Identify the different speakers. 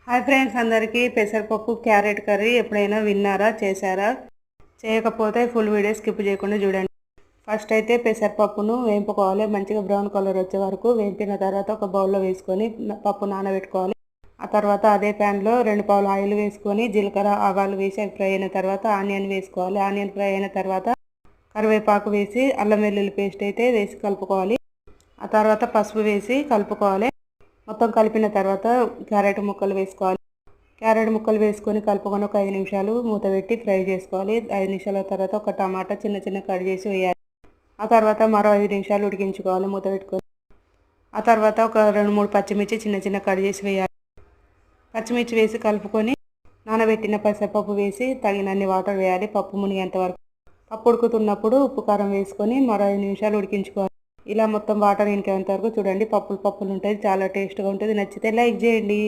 Speaker 1: Hi friends, అందరికీ పెసరపప్పు carrot curry ఎప్పుడైనా విన్నారా, చేశారా? చేయకపోతే ఫుల్ వీడియో స్కిప్ చేయకుండా చూడండి. ఫస్ట్ అయితే పెసరపప్పును వేంపుకోవాలి. మంచిగా బ్రౌన్ కలర్ వచ్చే వరకు వేంపిన తర్వాత ఒక బౌల్లో వేసుకొని పప్పు నానబెట్టుకోవాలి. ఆ తర్వాత అదే ప్యాన్లో 2 పావులు ఆయిల్ వేసుకొని జీలకర్ర ఆవాలు వేసి అవి ఫ్రై అయిన తర్వాత ఆనియన్ వేసుకోవాలి. ఆనియన్ ఫ్రై అయిన తర్వాత కరివేపాకు వేసి అల్లం వెల్లుల్లి పేస్ట్ అయితే వేసి కలుపుకోవాలి. ఆ తర్వాత పసుపు వేసి కలుపుకోవాలి. మొత్తం కలిపిన తర్వాత క్యారెట్ ముక్కలు వేసుకోవాలి. క్యారెట్ ముక్కలు వేసుకొని కలుపుకొని ఒక 5 నిమిషాలు మూత పెట్టి ఫ్రై చేసుకోవాలి. 5 నిమిషాల తర్వాత ఒక టమాటా చిన్న కట్ చేసి వేయాలి. ఆ తర్వాత మరో 5 నిమిషాలు ఉడికించుకోవాలి మూత పెట్టుకొని. ఆ తర్వాత ఒక 2-3 పచ్చిమిర్చి చిన్న కట్ చేసి వేయాలి. పచ్చిమిర్చి వేసి కలుపుకొని నానబెట్టిన పెసరపప్పు వేసి తగినన్ని వాటర్ వేయాలి పప్పు మునిగేంత వరకు. పప్పు ఉడుకుతున్నప్పుడు ఉప్పు కారం వేసుకొని మరో 5 నిమిషాలు ఉడికించుకోవాలి. ఇలా మొత్తం వాటర్ ఇంకేంత వరకు చూడండి. పప్పులు ఉంటాయి, చాలా టేస్ట్గా ఉంటుంది. నచ్చితే లైక్ చేయండి.